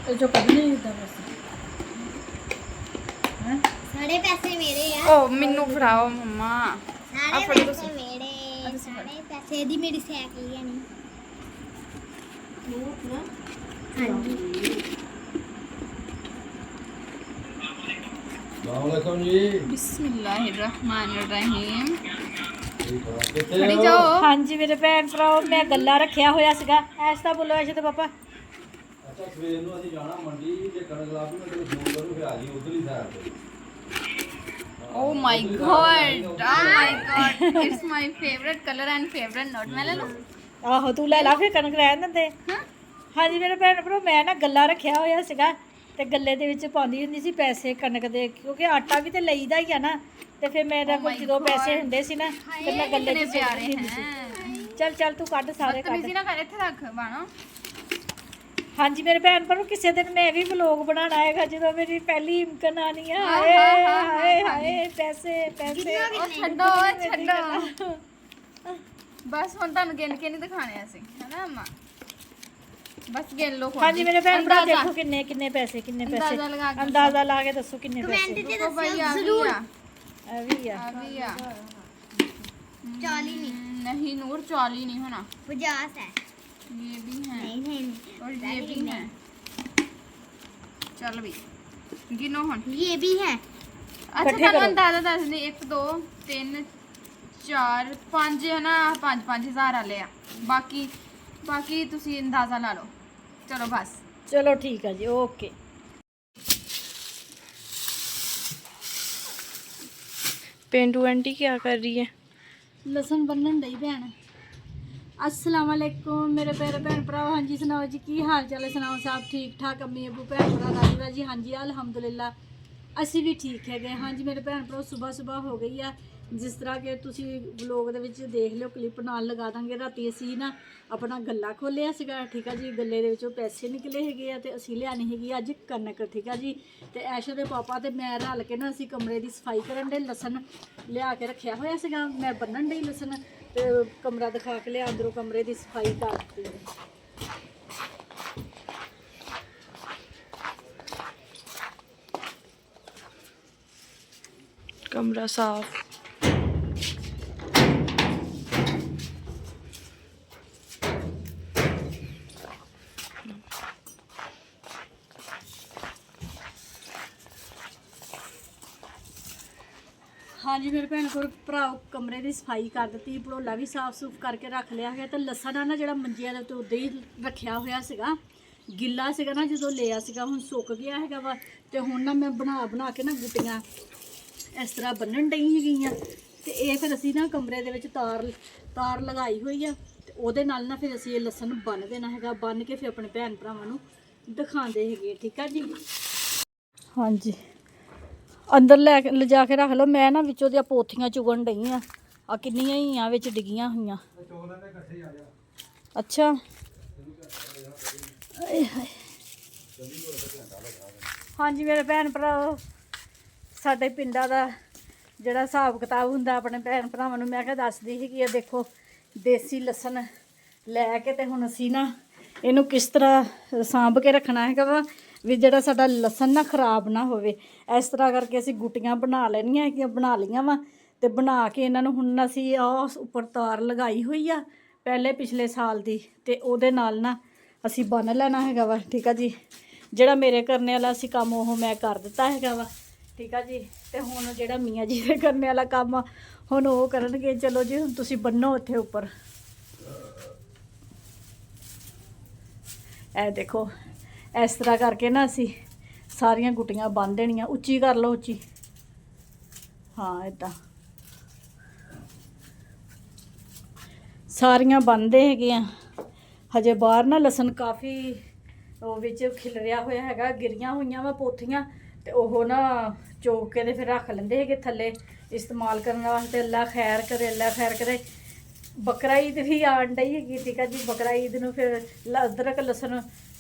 ਇਹ ਜੋ ਕੱਢ ਨਹੀਂ ਹੁੰਦਾ ਬਸ ਹੈ। सारे पैसे मेरे यार। ओ मिन्नू फड़ाओ मम्मा। सारे फड़ो पैसे मेरे। सारे पैसे दी मेरी साइकिल है नहीं। हाँ जी। वालेकुम जी। बिस्मिल्लाहिर्रहमानिर्रहीम। खड़ी जाओ। हाँ जी मेरे भैन भराओ मैं गल्ला रखिया होया सीगा ऐसा बोलो ऐसे तो पापा। अच्छा सवेर ਨੂੰ ਅਸੀਂ ਜਾਣਾ ਮੰਡੀ ਤੇ ਕਣਕ ਲਾਭੀ ਮੈਂ ਤੈਨੂੰ ਫੋਨ ਕਰੂ ਫਿਰ ਆ ਜੀ ਉਧਰਲੀ ਸਾਈਡ ਤੇ। Oh my god. Oh my god. It's my favorite color and favorite note. मैं ले लूं? ਆਹੋ ਤੂੰ ਲੈ ਲਾ ਫਿਰ ਕਣਕ ਰਹਿਣ ਦਿੰਦੇ। ਹਾਂ ਜੀ ਮੇਰੇ ਭੈਣ ਭਰਾ ਮੈਂ ਨਾ ਗੱਲਾ ਰੱਖਿਆ ਹੋਇਆ ਸੀਗਾ ਤੇ ਗੱਲੇ ਦੇ ਵਿੱਚ ਪਾਉਂਦੀ ਹੁੰਦੀ ਸੀ ਪੈਸੇ ਕਣਕ ਦੇ ਕਿਉਂਕਿ ਆਟਾ ਵੀ ਤੇ ਲਈਦਾ ਹੀ ਆ ਨਾ ਤੇ ਫਿਰ ਮੇਰੇ ਕੋਲ ਜਦੋਂ ਪੈਸੇ ਹੁੰਦੇ ਸੀ ਨਾ ਤੇ ਮੈਂ ਗੱਲੇ 'ਚ ਪਿਆਰੇ ਹੁੰਦੀ ਸੀ। ਚੱਲ ਚੱਲ ਤੂੰ ਕੱਢ ਸਾਰੇ ਕੱਢ। ਤਮੀਜ਼ੀ ਨਾ ਕਰ ਇੱਥੇ ਰੱਖ ਬਾਣੋ। हाँ जी मेरे भैन भरा किसी दिन मैं भी व्लॉग बनाना है जो मेरी पहली इम्कन आनी है। हाय हाय हाय पैसे पैसे ਛੱਡੋ ਛੱਡੋ ਬਸ ਹੁਣ ਤੁਹਾਨੂੰ ਗਿਣ ਕੇ ਨਹੀਂ ਦਿਖਾਣੇ ਅਸੀਂ ਹੈਨਾ ਅੰਮਾ ਬਸ ਗਿਣ ਲਓ हाँ जी मेरे भैन भरा देखो किन्ने किन्ने पैसे अंदाजा ला के दसो किन्ने पैसे देखो भाई आ अभी आ भी आ 40 नहीं। नहीं नूर 40 नहीं होना 50 है। ये भी है नहीं नहीं नहीं। और ये भी है चल भी गिनो हुन ये भी है। अच्छा ਤੁਹਾਨੂੰ ਅੰਦਾਜ਼ਾ ਦੱਸ ਦੇ 1 2 3 4 5 ਹੈ ਨਾ 5-5000 ਵਾਲੇ ਆ ਬਾਕੀ ਤੁਸੀਂ ਅੰਦਾਜ਼ਾ ਲਾ ਲਓ ਚਲੋ ਬਸ चलो ठीक है जी ओके। पेंटू आंटी क्या कर रही है लसन बनन दई भैन। अस्सलाम वालेकुम मेरे प्यारे भैन भरा। हाँ जी सुनाओ जी की हाल चाल है सुनाओ सब ठीक ठाक अम्मी अबू भैन भरा राजूरा जी। हाँ जी अलहमदुलिल्ला ਅਸੀਂ ਵੀ ਠੀਕ ਹੈਗੇ। ਹਾਂਜੀ ਮੇਰੇ ਭੈਣ ਭਰਾ ਸਵੇਰ ਹੋ ਗਈ ਆ ਜਿਸ ਤਰ੍ਹਾਂ ਕਿ ਤੁਸੀਂ ਵਲੋਗ ਦੇ ਵਿੱਚ ਦੇਖ ਲਿਓ ਕਲਿੱਪ ਨਾਲ ਲਗਾ ਦਾਂਗੇ। ਰਾਤੀ ਅਸੀਂ ਨਾ ਆਪਣਾ ਗੱਲਾ ਖੋਲਿਆ ਸੀਗਾ ਠੀਕ ਆ ਜੀ ਗੱਲੇ ਦੇ ਵਿੱਚੋਂ ਪੈਸੇ ਨਿਕਲੇ ਹੈਗੇ ਆ ਤੇ ਅਸੀਂ ਲਿਆਣੀ ਹੈਗੀ ਅੱਜ ਕਣਕ ਠੀਕ ਆ ਜੀ। ਤੇ ਐਸ਼ਾ ਦੇ ਪਾਪਾ ਤੇ ਮੈਂ ਰਲ ਕੇ ਨਾ ਅਸੀਂ ਕਮਰੇ ਦੀ ਸਫਾਈ ਕਰਨ ਦੇ ਲਸਣ ਲਿਆ ਕੇ ਰੱਖਿਆ ਹੋਇਆ ਸੀਗਾ ਮੈਂ ਬੰਨਣ ਡਈ ਲਸਣ ਤੇ ਕਮਰਾ ਦਿਖਾ ਕੇ ਲਿਆ ਅੰਦਰੋਂ ਕਮਰੇ ਦੀ ਸਫਾਈ ਕਰ ਦਿੱਤੀ। कमरा साफ हाँ जी मेरे भैन को भराओ कमरे की सफाई कर दी भड़ोला भी साफ सूफ करके रख लिया है तो लसन है ना जो मंजिया के उत्ते ही रखा हुआ सीगा गिला सीगा ना जो लिया सीगा हुण सुक गया है वा तो हुण ना मैं बना के ना गुटियां इस तरह बन्नण डई हैगियां ते ये फिर असी ना कमरे दे विच तार लगाई हुई है ते ओहदे नाल ना फिर असी ये लसन बन देना हैगा बन के फिर अपने भैन भरावां नूं दिखांदे हैगे ठीक है जी। हाँ जी अंदर ले जाके रख लो मैं ना विचों दी पोथियां चुगन डई आ किन्नियां ही आ विच डिगियां हुईयां। अच्छा हाँ जी मेरे भैन भरा साडे पिंडां दा जिहड़ा हिसाब किताब हुंदा अपने भैन भरावां नूं मैं दसदी ही कि देखो देसी लसन लैके ते हुण असीं ना इहनूं किस तरह सांभ के रखना हैगा वा भी जिहड़ा साडा लसन ना खराब ना होवे इस तरह करके असीं गुटियां बना लैणियां हैगियां बना लईआं वा ते बना के इन्हां नूं हुण असीं उपर तार लगाई हुई आ पहले पिछले साल दी ते ओहदे नाल ना असीं बन लेना हैगा वा ठीक है जी। जिहड़ा मेरे करने वाला असीं काम ओह मैं कर दित्ता हैगा वा ठीक है जी ते हुण जिहड़ा मियाँ जी दे करने वाला काम हुण ओह करनगे। चलो जी हुण तुसीं बन्नो उत्थे उपर ए देखो इस तरह करके ना असी सारियां गुटियां बन देनियां उच्ची कर लो उच्ची हाँ इदा सारियां बनदे हैगे हजे बाहर ना लसन काफ़ी विच खिलरिया होया हैगा गिरियां हुईयां वा पोथियां ते ओह ना चौक के फिर रख लेंदे हैगे थल्ले इस्तेमाल करने वास्ते। अल्लाह खैर करे बकरा ईद भी आन डई हैगी ठीक है जी। बकरा ईद नूं फिर अदरक लसन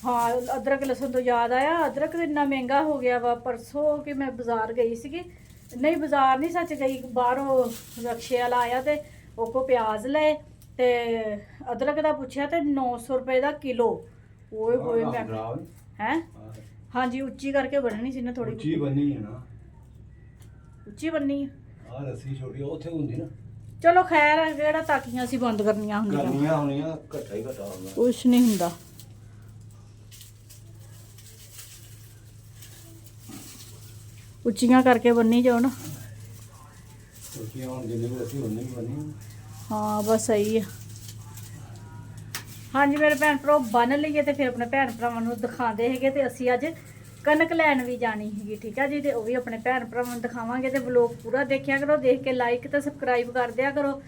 हाँ अदरक लसन तो याद आया अदरक इन्ना महंगा हो गया वा परसों कि मैं बाज़ार गई सी नहीं बाज़ार नहीं सच गई बाहरों रक्शे वाला आया तो वो को प्याज ले ते अदरक का पूछया तो 900 रुपए का किलो ਓਏ ਹੋਏ ਮੈਂ ਖਰਾਬ ਹੈ ਹਾਂਜੀ ਉੱਚੀ ਕਰਕੇ ਬਣਨੀ ਸੀ ਨਾ ਥੋੜੀ ਉੱਚੀ ਬੰਨੀ ਹੈ ਨਾ, ਉੱਚੀ ਬੰਨੀ ਆ। ਆਹ ਰੱਸੀ ਛੋਟੀ ਉੱਥੇ ਹੁੰਦੀ ਨਾ, ਚਲੋ ਖੈਰ ਕਿਹੜਾ ਤਾਕੀਆਂ ਅਸੀਂ ਬੰਦ ਕਰਨੀਆਂ ਹੁੰਦੀਆਂ, ਕਰਨੀਆਂ ਹੋਣੀਆਂ, ਘੱਟਾ ਹੀ ਘਟਾ ਹੁੰਦਾ। ਕੁਛ ਨਹੀਂ ਹੁੰਦਾ। ਉੱਚੀਆਂ ਕਰਕੇ ਬੰਨੀ ਜਾਓ ਨਾ। ਉੱਚੀਆਂ ਹੁਣ ਜਿੰਨੀ ਵੀ ਰੱਸੀ ਉਨੀ ਵੀ ਬੰਨੀ। ਹਾਂ ਬਸ ਸਹੀ ਆ। ਹਾਂਜੀ ਮੇਰੇ ਭੈਣ ਭਰਾ ਬੰਨ ਲਈਏ ਤੇ ਫਿਰ ਆਪਣੇ ਭੈਣ ਭਰਾਵਾਂ ਨੂੰ ਦਿਖਾਉਂਦੇ ਹੈਗੇ ਤੇ ਅਸੀਂ ਅੱਜ ਕਣਕ ਲੈਣ ਵੀ ਜਾਣੀ ਹੈਗੀ, ਠੀਕ ਆ ਜੀ। ਤੇ ਉਹ ਵੀ ਆਪਣੇ ਭੈਣ ਭਰਾਵਾਂ ਨੂੰ ਦਿਖਾਵਾਂਗੇ ਤੇ ਵਲੋਗ ਪੂਰਾ ਦੇਖਿਆ ਕਰੋ, ਦੇਖ ਕੇ ਲਾਈਕ ਤੇ ਸਬਸਕ੍ਰਾਈਬ ਕਰ ਦਿਆ ਕਰੋ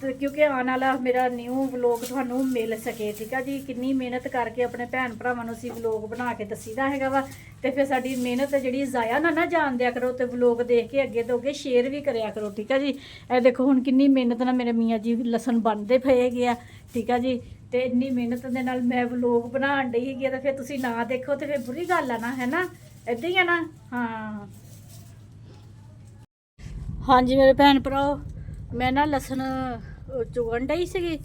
ਤੇ ਕਿਉਂਕਿ ਆਉਣ ਵਾਲਾ ਮੇਰਾ ਨਿਊ ਵਲੋਗ ਤੁਹਾਨੂੰ ਮਿਲ ਸਕੇ, ਠੀਕ ਆ ਜੀ। ਕਿੰਨੀ ਮਿਹਨਤ ਕਰਕੇ ਆਪਣੇ ਭੈਣ ਭਰਾਵਾਂ ਨੂੰ ਅਸੀਂ ਵਲੋਗ ਬਣਾ ਕੇ ਦੱਸੀਦਾ ਹੈਗਾ ਵਾ ਤੇ ਫਿਰ ਸਾਡੀ ਮਿਹਨਤ ਜਿਹੜੀ ਜ਼ਾਇਆ ਨਾ ਜਾਣ ਦਿਆ ਕਰੋ ਤੇ ਵਲੋਗ ਦੇਖ ਕੇ ਅੱਗੇ ਤੋਂ ਅੱਗੇ ਸ਼ੇਅਰ ਵੀ ਕਰਿਆ ਕਰੋ, ਠੀਕ ਆ ਜੀ। ਇਹ ਦੇਖੋ ਹੁਣ ਕਿੰਨੀ ਮਿਹਨਤ ਨਾਲ ਮੇਰੇ ਮੀਆਂ ਜੀ ਲਸਣ ਬਣਦੇ ਪਏ ਹੈਗੇ ਆ, ਠੀਕ ਆ ਜੀ। ਤੇ ਇੰਨੀ ਮਿਹਨਤ ਦੇ ਨਾਲ ਮੈਂ ਵਲੋਗ ਬਣਾਉਣ ਡਈ ਹੈਗੀ ਤਾਂ ਫਿਰ ਤੁਸੀਂ ਨਾ ਦੇਖੋ ਤੇ ਫਿਰ ਬੁਰੀ ਗੱਲ ਆ ਨਾ, ਹੈ ਨਾ, ਏਦਾਂ ਹੀ ਆ ਨਾ। ਹਾਂ ਹਾਂਜੀ ਮੇਰੇ ਭੈਣ ਭਰਾ, ਮੈਂ ਨਾ ਲਸਣ ਚੁਗਣ ਡਈ ਸੀਗੀ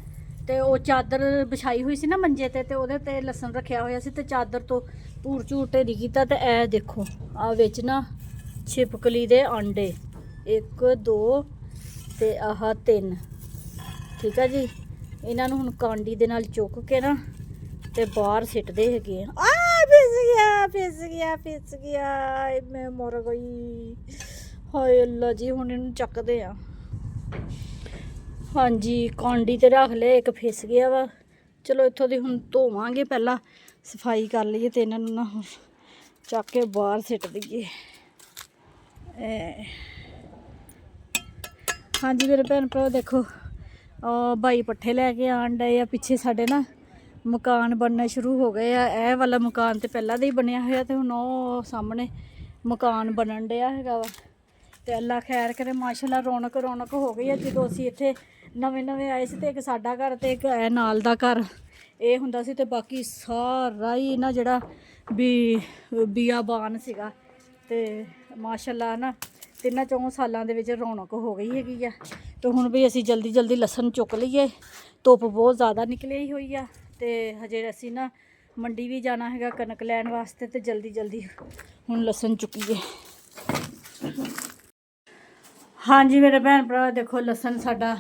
ਤੇ ਉਹ ਚਾਦਰ ਵਿਛਾਈ ਹੋਈ ਸੀ ਨਾ ਮੰਜੇ ਤੇ ਉਹਦੇ ਤੇ ਲਸਣ ਰੱਖਿਆ ਹੋਇਆ ਸੀ ਤੇ ਚਾਦਰ ਤੋਂ ਧੂੜ ਝੂੜ ਢੇਰੀ ਕੀਤਾ ਤੇ ਇਹ ਦੇਖੋ ਆ ਵਿੱਚ ਨਾ ਛਿਪਕਲੀ ਦੇ ਆਂਡੇ 1 2 ਤੇ ਆਹ 3, ਠੀਕ ਆ ਜੀ। ਇਹਨਾਂ ਨੂੰ ਹੁਣ ਕਾਂਡੀ ਦੇ ਨਾਲ ਚੁੱਕ ਕੇ ਨਾ ਤੇ ਬਾਹਰ ਸਿੱਟਦੇ ਹੈਗੇ ਆ। ਫਿਸ ਗਿਆ ਮੈਂ ਮਰ ਗਈ, ਹਾਏ ਅੱਲਾ ਜੀ। ਹੁਣ ਇਹਨੂੰ ਚੱਕਦੇ ਆ। ਹਾਂਜੀ ਕਾਂਡੀ ਤੇ ਰੱਖ ਲਿਆ, ਇੱਕ ਫਿਸ ਗਿਆ ਵਾ। ਚਲੋ ਇੱਥੋਂ ਦੀ ਹੁਣ ਧੋਵਾਂਗੇ, ਪਹਿਲਾਂ ਸਫਾਈ ਕਰ ਲਈਏ ਤੇ ਇਹਨਾਂ ਨੂੰ ਨਾ ਹੁਣ ਚੱਕ ਕੇ ਬਾਹਰ ਸਿੱਟ ਦਈਏ। ਹਾਂਜੀ ਮੇਰੇ ਭੈਣ ਭਰਾ ਦੇਖੋ ਭਾਈ ਪੱਠੇ ਲੈ ਕੇ ਆਣ ਡਏ ਆ। ਪਿੱਛੇ ਸਾਡੇ ਨਾ ਮਕਾਨ ਬਣਨੇ ਸ਼ੁਰੂ ਹੋ ਗਏ ਆ। ਇਹ ਵਾਲਾ ਮਕਾਨ ਤੇ ਪਹਿਲਾਂ ਦਾ ਹੀ ਬਣਿਆ ਹੋਇਆ ਤੇ ਹੁਣ ਉਹ ਸਾਹਮਣੇ ਮਕਾਨ ਬਣਨ ਡਿਆ ਹੈਗਾ ਵਾ ਤੇ ਅੱਲਾ ਖੈਰ ਕਰੇ। ਮਾਸ਼ਾਅੱਲਾ ਰੌਣਕ ਹੋ ਗਈ ਆ। ਜਦੋਂ ਅਸੀਂ ਇੱਥੇ ਨਵੇਂ ਆਏ ਸੀ ਤੇ ਇੱਕ ਸਾਡਾ ਘਰ ਤੇ ਇੱਕ ਇਹ ਨਾਲ ਦਾ ਘਰ ਇਹ ਹੁੰਦਾ ਸੀ ਤੇ ਬਾਕੀ ਸਾਰਾ ਹੀ ਨਾ ਜਿਹੜਾ ਬੀਆਬਾਨ ਸੀਗਾ ਤੇ ਮਾਸ਼ਾਅੱਲਾ ਨਾ 3-4 ਸਾਲਾਂ ਦੇ ਵਿੱਚ ਰੌਣਕ ਹੋ ਗਈ ਹੈਗੀ ਆ। ਤੇ ਹੁਣ ਵੀ ਅਸੀਂ ਜਲਦੀ ਲਸਣ ਚੁੱਕ ਲਈਏ, ਧੁੱਪ ਬਹੁਤ ਜ਼ਿਆਦਾ ਨਿਕਲੀ ਹੋਈ ਆ ਤੇ ਹਜੇ ਅਸੀਂ ਨਾ ਮੰਡੀ ਵੀ ਜਾਣਾ ਹੈਗਾ ਕਣਕ ਲੈਣ ਵਾਸਤੇ ਤੇ ਜਲਦੀ ਹੁਣ ਲਸਣ ਚੁੱਕੀਏ। ਹਾਂਜੀ ਮੇਰੇ ਭੈਣ ਭਰਾ ਦੇਖੋ ਲਸਣ ਸਾਡਾ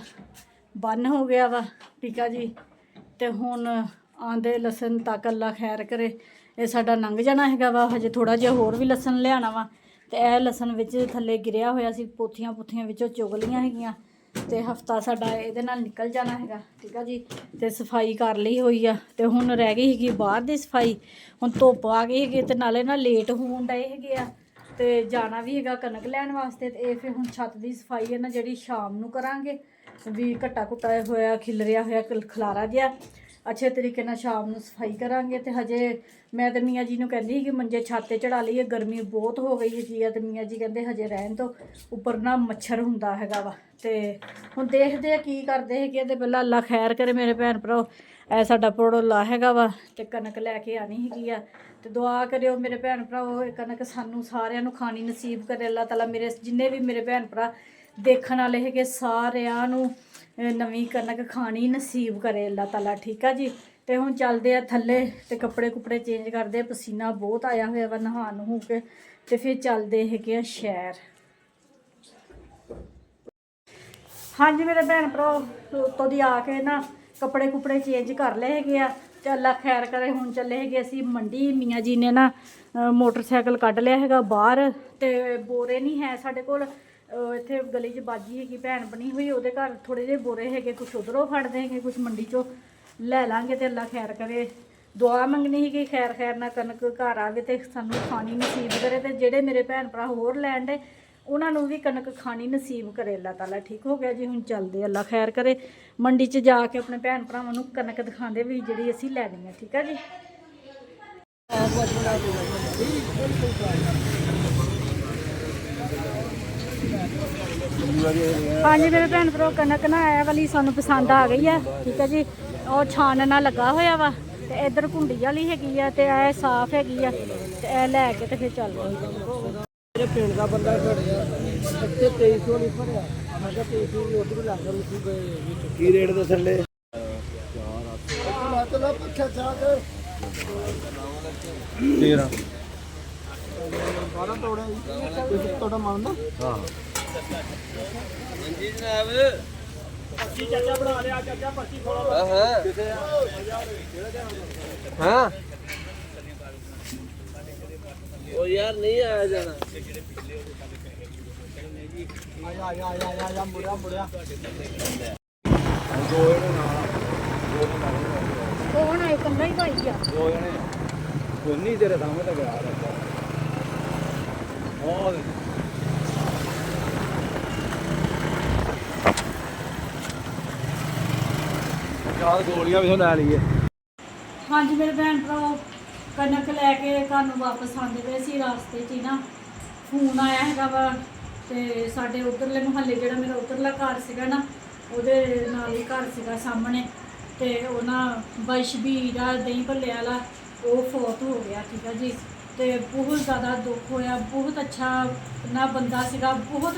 ਬੰਨ ਹੋ ਗਿਆ ਵਾ, ਠੀਕ ਆ ਜੀ। ਤੇ ਹੁਣ ਆਂਦੇ ਲਸਣ ਤੱਕ ਅੱਲਾ ਖੈਰ ਕਰੇ ਇਹ ਸਾਡਾ ਲੰਘ ਜਾਣਾ ਹੈਗਾ ਵਾ। ਹਜੇ ਥੋੜਾ ਜਿਹਾ ਹੋਰ ਵੀ ਲਸਣ ਲਿਆਣਾ ਵਾ ਤੇ ਇਹ ਲਸਣ ਵਿੱਚ ਥੱਲੇ ਗਿਰਿਆ ਹੋਇਆ ਸੀ, ਪੋਥੀਆਂ ਵਿੱਚੋਂ ਚੁਗ ਲਈਆਂ ਹੈਗੀਆਂ ਤੇ ਹਫਤਾ ਸਾਡਾ ਇਹਦੇ ਨਾਲ ਨਿਕਲ ਜਾਣਾ ਹੈਗਾ, ਠੀਕ ਆ ਜੀ। ਤੇ ਸਫਾਈ ਕਰ ਲਈ ਹੋਈ ਆ ਤੇ ਹੁਣ ਰਹਿ ਗਈ ਹੈਗੀ ਬਾਹਰ ਦੀ ਸਫਾਈ। ਹੁਣ ਧੁੱਪ ਆ ਗਈ ਹੈਗੀ ਤੇ ਨਾਲੇ ਨਾ ਲੇਟ ਹੋਣ ਡਏ ਹੈਗੇ ਆ ਤੇ ਜਾਣਾ ਵੀ ਹੈਗਾ ਕਣਕ ਲੈਣ ਵਾਸਤੇ। ਤੇ ਇਹ ਫਿਰ ਹੁਣ ਛੱਤ ਦੀ ਸਫਾਈ ਹੈ ਨਾ ਜਿਹੜੀ ਸ਼ਾਮ ਨੂੰ ਕਰਾਂਗੇ, ਵੀ ਘੱਟਾ ਹੋਇਆ ਖਿਲਰਿਆ ਹੋਇਆ ਖਲਾਰਾ ਜਿਹਾ ਅੱਛੇ ਤਰੀਕੇ ਨਾਲ ਸ਼ਾਮ ਨੂੰ ਸਫਾਈ ਕਰਾਂਗੇ। ਤੇ ਹਜੇ ਮੈਂ ਤੇ ਮੀਆਂ ਜੀ ਨੂੰ ਕਹਿੰਦੀ ਸੀ ਕਿ ਮੰਜੇ ਛੱਤ ਤੇ ਚੜਾ ਲਈਏ, ਗਰਮੀ ਬਹੁਤ ਹੋ ਗਈ ਹੈਗੀ ਆ ਤੇ ਮੀਆਂ ਜੀ ਕਹਿੰਦੇ ਹਜੇ ਰਹਿਣ ਤੋਂ, ਉੱਪਰ ਨਾ ਮੱਛਰ ਹੁੰਦਾ ਹੈਗਾ ਵਾ। ਤੇ ਹੁਣ ਦੇਖਦੇ ਆ ਕੀ ਕਰਦੇ ਹੈਗੇ ਤੇ ਪਹਿਲਾਂ ਅੱਲਾ ਖੈਰ ਕਰੇ ਮੇਰੇ ਭੈਣ ਭਰਾ। ਇਹ ਸਾਡਾ ਪੜੋਲਾ ਹੈਗਾ ਵਾ ਤੇ ਕਣਕ ਲੈ ਕੇ ਆਣੀ ਹੈਗੀ ਆ ਤੇ ਦੁਆ ਕਰਿਓ ਮੇਰੇ ਭੈਣ ਭਰਾ ਇਹ ਕਣਕ ਸਾਨੂੰ ਸਾਰਿਆਂ ਨੂੰ ਖਾਣੀ ਨਸੀਬ ਕਰੇ ਅੱਲਾ ਤਾਲਾ। ਮੇਰੇ ਜਿੰਨੇ ਵੀ ਮੇਰੇ ਭੈਣ ਭਰਾ ਦੇਖਣ ਵਾਲੇ ਹੈਗੇ ਸਾਰਿਆਂ ਨੂੰ ਨਵੀਂ ਕਣਕ ਖਾਣੀ ਨਸੀਬ ਕਰੇ ਅੱਲਾ ਤਾਲਾ, ਠੀਕ ਆ ਜੀ। ਤੇ ਹੁਣ ਚੱਲਦੇ ਆ ਥੱਲੇ ਤੇ ਕੱਪੜੇ ਚੇਂਜ ਕਰਦੇ ਆ, ਪਸੀਨਾ ਬਹੁਤ ਆਇਆ ਹੋਇਆ ਵਾ ਨਹਾ ਨਹੂ ਕੇ ਤੇ ਫਿਰ ਚੱਲਦੇ ਹੈਗੇ ਆ ਸ਼ਹਿਰ। ਹਾਂਜੀ ਮੇਰੇ ਭੈਣ ਭਰਾ ਉੱਤੋਂ ਦੀ ਆ ਕੇ ਨਾ ਕੱਪੜੇ ਚੇਂਜ ਕਰ ਲਏ ਹੈਗੇ ਆ ਤੇ ਅੱਲਾ ਖੈਰ ਕਰੇ। ਹੁਣ ਚੱਲੇ ਹੈਗੇ ਅਸੀਂ ਮੰਡੀ। ਮੀਆਂ ਜੀ ਨੇ ਨਾ ਮੋਟਰਸਾਈਕਲ ਕੱਢ ਲਿਆ ਹੈਗਾ ਬਾਹਰ ਤੇ ਬੋਰੇ ਨਹੀਂ ਹੈ ਸਾਡੇ ਕੋਲ। ਇੱਥੇ ਗਲੀ 'ਚ ਬਾਜੀ ਹੈਗੀ ਭੈਣ ਬਣੀ ਹੋਈ, ਉਹਦੇ ਘਰ ਥੋੜ੍ਹੇ ਜਿਹੇ ਬੋਰੇ ਹੈਗੇ, ਕੁਛ ਉੱਧਰੋਂ ਫੜਦੇ ਹੈਗੇ, ਕੁਛ ਮੰਡੀ 'ਚੋਂ ਲੈ ਲਾਂਗੇ ਤੇ ਅੱਲਾ ਖੈਰ ਕਰੇ। ਦੁਆ ਮੰਗਣੀ ਸੀਗੀ ਖੈਰ ਨਾਲ ਕਣਕ ਘਰ ਆਵੇ ਤੇ ਸਾਨੂੰ ਖਾਣੀ ਨਸੀਬ ਕਰੇ ਤੇ ਜਿਹੜੇ ਮੇਰੇ ਭੈਣ ਭਰਾ ਹੋਰ ਲੈਣ ਦੇ ਉਹਨਾਂ ਨੂੰ ਵੀ ਕਣਕ ਖਾਣੀ ਨਸੀਬ ਕਰੇ ਅੱਲਾ ਤਾਲਾ, ਠੀਕ ਹੋ ਗਿਆ ਜੀ। ਹੁਣ ਚੱਲਦੇ ਅੱਲਾ ਖੈਰ ਕਰੇ ਮੰਡੀ 'ਚ ਜਾ ਕੇ ਆਪਣੇ ਭੈਣ ਭਰਾਵਾਂ ਨੂੰ ਕਣਕ ਦਿਖਾਉਂਦੇ ਵੀ ਜਿਹੜੀ ਅਸੀਂ ਲੈਣੀ ਹੈ, ਠੀਕ ਆ ਜੀ। ਹਾਂਜੀ ਮੇਰੇ ਭੈਣ ਭਰਾ ਕਣਕ ਨਾ ਇਹ ਵਾਲੀ ਸਾਨੂੰ ਪਸੰਦ ਆ ਗਈ ਆ, ਠੀਕ ਆ ਜੀ। ਉਹ ਛਾਨਣਾ ਲੱਗਾ ਹੋਇਆ ਵਾ ਤੇ ਇੱਧਰ ਕੁੰਡੀ ਵਾਲੀ ਹੈਗੀ ਆ ਤੇ ਇਹ ਸਾਫ਼ ਹੈਗੀ ਆ ਤੇ ਇਹ ਲੈ ਕੇ ਤੇ ਫਿਰ ਚੱਲ ਮੇਰੇ ਪਿੰਡ ਦਾ ਬੰਦਾ ਖੜਿਆ ਇੱਥੇ 2300 ਨਹੀਂ ਭਰਿਆ। ਮੈਂ ਕਿਹਾ 2300 ਵੀ ਉਧਰ ਲੱਗ ਗਿਆ ਗਏ ਕੀ ਰੇਟ ਦੱਸਣ ਲੈ? ਲਾ ਪੱਖਾ ਚਾਹ ਕੇ 13 12 ਤੋੜਿਆ ਜੀ ਤੁਹਾਡਾ ਮੰਨਦਾ ਹਾਂ ਹਾਂਜੀ ਜਨਾਬ ਪਰਚੀ ਚਾਚਾ ਬਣਾ ਲਿਆ ਚਾਚਾ ਪਰਚੀ ਖੋਲੋ ਹਾਂ ਉਹ ਯਾਰ ਨਹੀਂ ਆਇਆ ਜਾਣਾ ਆ ਮੁੜਿਆ ਕੌਣ ਆਏ ਕੰਨਾ ਹੀ ਭਾਈ ਗਿਆ ਦੋ ਜਣੇ ਕੋਈ ਨਹੀਂ ਤੇਰੇ ਸਾਹਮਣੇ ਤਾਂ ਗਿਆ ਉਹ ਚਾਰ ਗੋਲੀਆਂ ਵੀ ਲੈ ਲਈਏ ਹਾਂਜੀ ਮੇਰੇ ਭੈਣ ਭਰਾ ਕਣਕ ਲੈ ਕੇ ਘਰ ਨੂੰ ਵਾਪਸ ਆਉਂਦੇ ਪਏ ਸੀ ਰਸਤੇ 'ਚ ਹੀ ਨਾ ਫੋਨ ਆਇਆ ਹੈਗਾ ਵਾ ਤੇ ਸਾਡੇ ਉਧਰਲੇ ਮੁਹੱਲੇ ਜਿਹੜਾ ਮੇਰਾ ਉਧਰਲਾ ਘਰ ਸੀਗਾ ਨਾ ਉਹਦੇ ਨਾਲ ਹੀ ਘਰ ਸੀਗਾ ਸਾਹਮਣੇ ਤੇ ਉਹਨਾਂ ਬਾਈ ਸ਼ਬੀਰ ਦਾ ਦਹੀਂ ਭੱਲੇ ਵਾਲਾ ਉਹ ਫੌਤ ਹੋ ਗਿਆ ਠੀਕ ਆ ਜੀ ਤੇ ਬਹੁਤ ਜ਼ਿਆਦਾ ਦੁੱਖ ਹੋਇਆ ਬਹੁਤ ਅੱਛਾ ਨਾ ਬੰਦਾ ਸੀਗਾ ਬਹੁਤ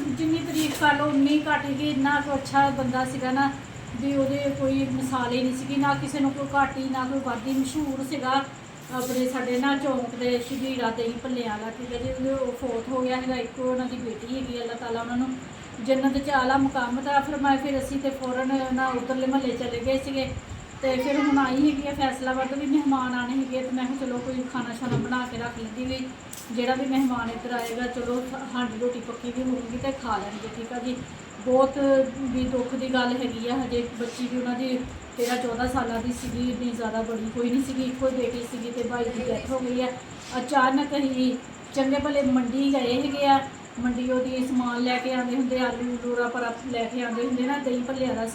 ਜਿੰਨੀ ਤਾਰੀਫ ਕਰ ਲਓ ਉਨੀ ਘੱਟ ਹੀ ਇੰਨਾ ਕੁ ਅੱਛਾ ਬੰਦਾ ਸੀਗਾ ਨਾ ਵੀ ਉਹਦੇ ਕੋਈ ਮਿਸਾਲ ਹੀ ਨਹੀਂ ਸੀਗੀ ਨਾ ਕਿਸੇ ਨੂੰ ਕੋਈ ਘਾਟੀ ਨਾ ਕੋਈ ਵਾਧੀ ਮਸ਼ਹੂਰ ਸੀਗਾ ਆਪਣੇ ਸਾਡੇ ਨਾ ਚੌਂਕ ਦੇ ਸ਼ਬੀਰਾ ਦਹੀਂ ਭੱਲੇ ਵਾਲਾ ਠੀਕ ਹੈ ਜੀ ਉਹ ਫੌਤ ਹੋ ਗਿਆ ਹੈਗਾ ਇੱਕ ਉਹਨਾਂ ਦੀ ਬੇਟੀ ਹੈਗੀ ਅੱਲਾਹ ਤਾਲਾ ਉਹਨਾਂ ਨੂੰ ਜੰਨਤ 'ਚ ਆਲਾ ਮੁਕਾਮ ਤਾਂ ਫਿਰ ਅਸੀਂ ਤੇ ਫੌਰਨ ਨਾ ਉਧਰਲੇ ਮਹੱਲੇ ਚਲੇ ਗਏ ਸੀਗੇ ਤੇ ਫਿਰ ਹੁਣ ਆਈ ਹੈਗੀ ਆ ਫੈਸਲਾਬਾਦ ਵੀ ਮਹਿਮਾਨ ਆਣੇ ਹੈਗੇ ਤੇ ਮੈਂ ਕਿਹਾ ਚਲੋ ਕੋਈ ਖਾਣਾ ਛਾਣਾ ਬਣਾ ਕੇ ਰੱਖ ਲੈਂਦੀ ਵੀ ਜਿਹੜਾ ਵੀ ਮਹਿਮਾਨ ਇੱਧਰ ਆਏਗਾ ਚਲੋ ਸਾਡੀ ਰੋਟੀ ਪੱਕੀ ਵੀ ਹੋਊਗੀ ਤੇ ਖਾ ਲੈਣਗੇ ਠੀਕ ਆ ਜੀ ਬਹੁਤ ਵੀ ਦੁੱਖ ਦੀ ਗੱਲ ਹੈਗੀ ਆ ਹਜੇ ਬੱਚੀ ਵੀ ਉਹਨਾਂ ਦੀ 13-14 ਸਾਲਾਂ ਦੀ ਸੀਗੀ ਇੰਨੀ ਜ਼ਿਆਦਾ ਬੜੀ ਕੋਈ ਨਹੀਂ ਸੀਗੀ ਇੱਕੋ ਬੇਟੀ ਸੀਗੀ ਤੇ ਭਾਈ ਦੀ ਡੈਥ ਹੋ ਗਈ ਆ ਅਚਾਨਕ ਹੀ ਚੰਗੇ ਭਲੇ ਮੰਡੀ ਗਏ ਹੈਗੇ ਆ ਮੰਡੀ ਉਹਦੀ ਸਮਾਨ ਲੈ ਕੇ ਆਉਂਦੇ ਹੁੰਦੇ ਆਲੂ ਡੋਰਾ ਪਰ ਲੈ ਕੇ ਆਉਂਦੇ ਹੁੰਦੇ ਨਾ ਦਹੀਂ ਭੱਲਿਆਂ ਦਾ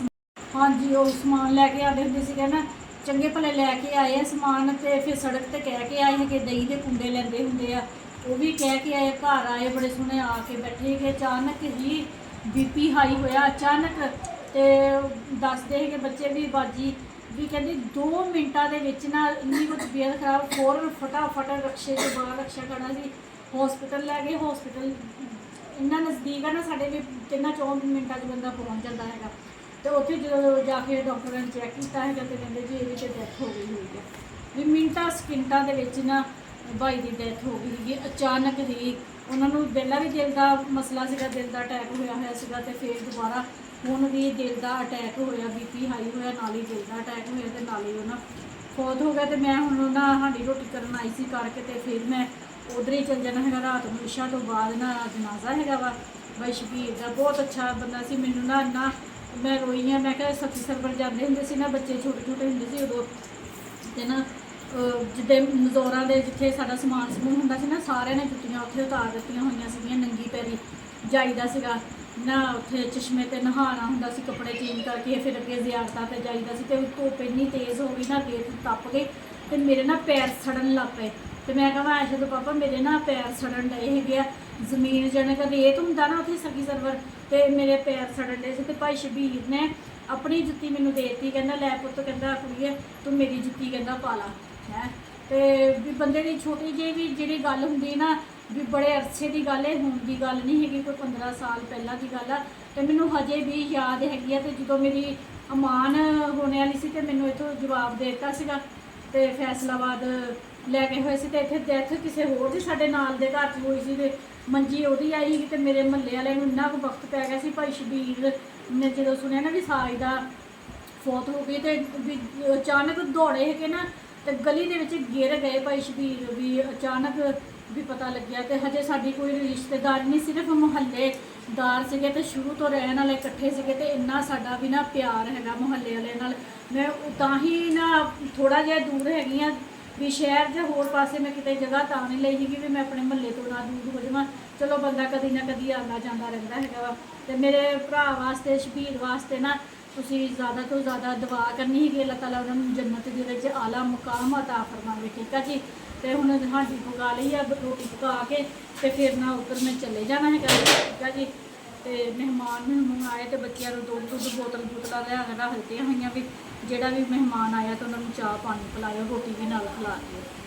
ਹਾਂਜੀ ਉਹ ਸਮਾਨ ਲੈ ਕੇ ਆਉਂਦੇ ਹੁੰਦੇ ਸੀਗੇ ਨਾ ਚੰਗੇ ਭਲੇ ਲੈ ਕੇ ਆਏ ਆ ਸਮਾਨ ਤੇ ਫਿਰ ਸੜਕ ਤੇ ਕਹਿ ਕੇ ਆਏ ਕਿ ਦਹੀਂ ਦੇ ਕੁੰਡੇ ਲੈਂਦੇ ਹੁੰਦੇ ਆ ਉਹ ਵੀ ਕਹਿ ਕੇ ਆਏ ਘਰ ਆਏ ਬੜੇ ਸੋਹਣੇ ਆ ਕੇ ਬੈਠੇ ਕਿ ਅਚਾਨਕ ਹੀ ਬੀਪੀ ਹਾਈ ਹੋਇਆ ਅਚਾਨਕ ਤੇ ਦੱਸਦੇ ਕਿ ਬੱਚੇ ਵੀ ਬਾਜੀ ਵੀ ਕਹਿੰਦੀ 2 ਮਿੰਟਾਂ ਦੇ ਵਿੱਚ ਨਾ ਇੰਨੀ ਕੁ ਤਬੀਅਤ ਖਰਾਬ ਫੌਰਨ ਫਟਾਫਟ ਰਕਸ਼ੇ ਦੇ ਬਾਹਰ ਰਕਸ਼ਾ ਕਰਨਾ ਸੀ ਹਸਪੀਟਲ ਲੈ ਗਏ ਹਸਪੀਟਲ ਇੰਨਾ ਨਜ਼ਦੀਕ ਆ ਨਾ ਸਾਡੇ ਵੀ 3-4 ਮਿੰਟਾਂ 'ਚ ਬੰਦਾ ਪਹੁੰਚ ਜਾਂਦਾ ਹੈਗਾ ਤੇ ਉੱਥੇ ਜਦੋਂ ਜਾ ਕੇ ਡਾਕਟਰਾਂ ਨੇ ਚੈੱਕ ਕੀਤਾ ਹੈਗਾ ਤੇ ਕਹਿੰਦੇ ਜੀ ਇਹਦੀ ਤੇ ਡੈਥ ਹੋ ਗਈ ਹੋਈ ਹੈ ਵੀ ਮਿੰਟਾਂ ਸਕਿੰਟਾਂ ਦੇ ਵਿੱਚ ਨਾ ਭਾਈ ਦੀ ਡੈਥ ਹੋ ਗਈ ਸੀਗੀ ਅਚਾਨਕ ਹੀ ਉਹਨਾਂ ਨੂੰ ਪਹਿਲਾਂ ਵੀ ਦਿਲ ਦਾ ਮਸਲਾ ਸੀਗਾ ਦਿਲ ਦਾ ਅਟੈਕ ਹੋਇਆ ਸੀਗਾ ਤੇ ਫਿਰ ਦੁਬਾਰਾ ਹੁਣ ਵੀ ਦਿਲ ਦਾ ਅਟੈਕ ਹੋਇਆ ਬੀਪੀ ਹਾਈ ਹੋਇਆ ਨਾਲ ਹੀ ਦਿਲ ਦਾ ਅਟੈਕ ਹੋਇਆ ਤੇ ਨਾਲ ਹੀ ਉਹਨਾਂ ਫੌਤ ਹੋ ਗਿਆ ਤੇ ਮੈਂ ਹੁਣ ਉਹਨਾਂ ਸਾਡੀ ਰੋਟੀ ਕਰਨ ਆਈ ਸੀ ਕਰਕੇ ਤੇ ਫਿਰ ਮੈਂ ਉਧਰ ਹੀ ਚੱਲ ਜਾਣਾ ਹੈਗਾ ਰਾਤ ਨੂੰ ਇਸ਼ਾ ਤੋਂ ਬਾਅਦ ਨਾ ਜਨਾਜ਼ਾ ਹੈਗਾ ਵਾ ਬਾਈ ਸ਼ਬੀਰ ਦਾ ਬਹੁਤ ਅੱਛਾ ਬੰਦਾ ਸੀ ਮੈਨੂੰ ਨਾ ਇੰਨਾ ਮੈਂ ਰੋਈ ਹਾਂ ਮੈਂ ਕਿਹਾ ਸੱਚੀ ਸਰਵਰ ਜਾਂਦੇ ਹੁੰਦੇ ਸੀ ਨਾ ਬੱਚੇ ਛੋਟੇ ਹੁੰਦੇ ਸੀ ਉਦੋਂ ਤੇ ਨਾ ਜਿੱਦੇ ਮਜ਼ਦੂਰਾਂ ਦੇ ਜਿੱਥੇ ਸਾਡਾ ਸਮਾਨ ਸਮੂਹ ਹੁੰਦਾ ਸੀ ਨਾ ਸਾਰਿਆਂ ਨੇ ਜੁੱਤੀਆਂ ਉੱਥੇ ਉਤਾਰ ਦਿੱਤੀਆਂ ਹੋਈਆਂ ਸੀਗੀਆਂ ਨੰਗੀ ਪੈਰੀ ਜਾਈਦਾ ਸੀਗਾ ਨਾ ਉੱਥੇ ਚਸ਼ਮੇ ਤੇ ਨਹਾਉਣਾ ਹੁੰਦਾ ਸੀ ਕੱਪੜੇ ਚੇਂਜ ਕਰਕੇ ਫਿਰ ਅੱਗੇ ਜ਼ਿਆਰਤਾਂ ਤੇ ਜਾਈਦਾ ਸੀ ਤੇ ਧੁੱਪ ਇੰਨੀ ਤੇਜ਼ ਹੋ ਗਈ ਨਾ ਅੱਗੇ ਤੱਪ ਗਏ ਤੇ ਮੇਰੇ ਨਾ ਪੈਰ ਸੜਨ ਲੱਗ ਪਏ ਤੇ ਮੈਂ ਕਹਾਂ ਐਸੇ ਤੋਂ ਪਾਪਾ ਮੇਰੇ ਨਾ ਪੈਰ ਸੜਨ ਡਏ ਹੈਗੇ ਆ ਜ਼ਮੀਨ ਜਾਣੇ ਕਿ ਰੇਤ ਹੁੰਦਾ ਨਾ ਉੱਥੇ ਸੱਗੀ ਸਰਵਰ ਤੇ ਮੇਰੇ ਪੈਰ ਸੜਨ ਡਏ ਸੀ ਤੇ ਭਾਈ ਸ਼ਬੀਰ ਨੇ ਆਪਣੀ ਜੁੱਤੀ ਮੈਨੂੰ ਦੇ ਦਿੱਤੀ ਕਹਿੰਦਾ ਲੈ ਪੁੱਤ ਕਹਿੰਦਾ ਕੁੜੀਏ ਤੂੰ ਮੇਰੀ ਜੁੱਤੀ ਕਹਿੰਦਾ ਪਾ ਲਾ ਹੈ ਤੇ ਵੀ ਬੰਦੇ ਦੀ ਛੋਟੀ ਜਿਹੀ ਵੀ ਜਿਹੜੀ ਗੱਲ ਹੁੰਦੀ ਨਾ ਵੀ ਬੜੇ ਅਰਸੇ ਦੀ ਗੱਲ ਹੈ ਹੁਣ ਦੀ ਗੱਲ ਨਹੀਂ ਹੈਗੀ ਕੋਈ 15 ਸਾਲ ਪਹਿਲਾਂ ਦੀ ਗੱਲ ਆ ਤੇ ਮੈਨੂੰ ਹਜੇ ਵੀ ਯਾਦ ਹੈਗੀ ਆ ਤੇ ਜਦੋਂ ਮੇਰੀ ਅਮਾਨ ਹੋਣੇ ਵਾਲੀ ਸੀ ਤੇ ਮੈਨੂੰ ਇੱਥੋਂ ਜਵਾਬ ਦੇ ਦਿੱਤਾ ਸੀਗਾ ਤੇ ਫੈਸਲਾਬਾਦ ਲੈ ਕੇ ਹੋਏ ਸੀ ਤੇ ਇੱਥੇ ਡੈਥ ਕਿਸੇ ਹੋਰ ਦੀ ਸਾਡੇ ਨਾਲ ਦੇ ਘਰ 'ਚ ਹੋਈ ਸੀ ਤੇ ਮੰਜੀ ਉਹਦੀ ਆਈ ਤੇ ਮੇਰੇ ਮਹੱਲੇ ਵਾਲਿਆਂ ਨੂੰ ਇੰਨਾ ਕੁ ਵਕਤ ਪੈ ਗਿਆ ਸੀ ਭਾਈ ਸ਼ਬੀਰ ਨੇ ਜਦੋਂ ਸੁਣਿਆ ਨਾ ਵੀ ਸਾਜ ਦਾ ਫੌਤ ਹੋ ਗਈ ਤੇ ਵੀ ਅਚਾਨਕ ਦੌੜੇ ਹੈਗੇ ਨਾ ਤੇ ਗਲੀ ਦੇ ਵਿੱਚ ਗਿਰ ਗਏ ਭਾਈ ਸ਼ਬੀਰ ਵੀ ਅਚਾਨਕ ਵੀ ਪਤਾ ਲੱਗਿਆ ਤੇ ਹਜੇ ਸਾਡੀ ਕੋਈ ਰਿਸ਼ਤੇਦਾਰ ਨਹੀਂ ਸਿਰਫ ਮੁਹੱਲੇਦਾਰ ਸੀਗੇ ਤੇ ਸ਼ੁਰੂ ਤੋਂ ਰਹਿਣ ਵਾਲੇ ਇਕੱਠੇ ਸੀਗੇ ਤੇ ਇੰਨਾ ਸਾਡਾ ਵੀ ਨਾ ਪਿਆਰ ਹੈਗਾ ਮੁਹੱਲੇ ਵਾਲੇ ਨਾਲ ਮੈਂ ਤਾਂ ਹੀ ਨਾ ਥੋੜਾ ਜਿਹਾ ਦੂਰ ਹੈਗੀ ਆ ਵੀ ਸ਼ਹਿਰ ਦੇ ਹੋਰ ਪਾਸੇ ਮੈਂ ਕਿਤੇ ਜਗ੍ਹਾ ਤਾਂ ਨਹੀਂ ਲਈ ਸੀਗੀ ਵੀ ਮੈਂ ਆਪਣੇ ਮੁਹੱਲੇ ਤੋਂ ਨਾ ਦੂਰ ਹੋ ਜਾਵਾਂ ਚਲੋ ਬੰਦਾ ਕਦੀ ਨਾ ਕਦੀ ਆਉਂਦਾ ਜਾਂਦਾ ਰਹਿੰਦਾ ਹੈਗਾ ਵਾ ਤੇ ਮੇਰੇ ਭਰਾ ਵਾਸਤੇ ਸ਼ਬੀਰ ਵਾਸਤੇ ਨਾ ਤੁਸੀਂ ਜ਼ਿਆਦਾ ਤੋਂ ਜ਼ਿਆਦਾ ਦੁਆ ਕਰਨੀ ਹੈਗੀ ਅੱਲਾਹ ਤਾਲਾ ਉਹਨਾਂ ਨੂੰ ਜੰਨਤ ਦੇ ਵਿੱਚ ਆਲਾ ਮੁਕਾਮ ਅਤਾ ਫਰਮਾਵੇ ਠੀਕ ਆ ਜੀ ਤੇ ਹੁਣ ਸਾਡੀ ਪਕਾ ਲਈ ਆ ਰੋਟੀ ਪਕਾ ਕੇ ਤੇ ਫਿਰ ਨਾ ਉੱਧਰ ਮੈਂ ਚਲੇ ਜਾਣਾ ਹੈਗਾ ਠੀਕ ਆ ਜੀ ਤੇ ਮਹਿਮਾਨ ਹੁਣ ਆਏ ਤੇ ਬੱਚਿਆਂ ਨੂੰ ਦੁੱਧ ਬੋਤਲਾਂ ਲਿਆ ਕੇ ਰੱਖ ਦਿੱਤੀਆਂ ਹੋਈਆਂ ਵੀ ਜਿਹੜਾ ਵੀ ਮਹਿਮਾਨ ਆਇਆ ਤਾਂ ਉਹਨਾਂ ਨੂੰ ਚਾਹ ਪਾਣੀ ਪਿਲਾਇਓ ਰੋਟੀ ਵੀ ਨਾਲ ਖਿਲਾ ਦਿਓ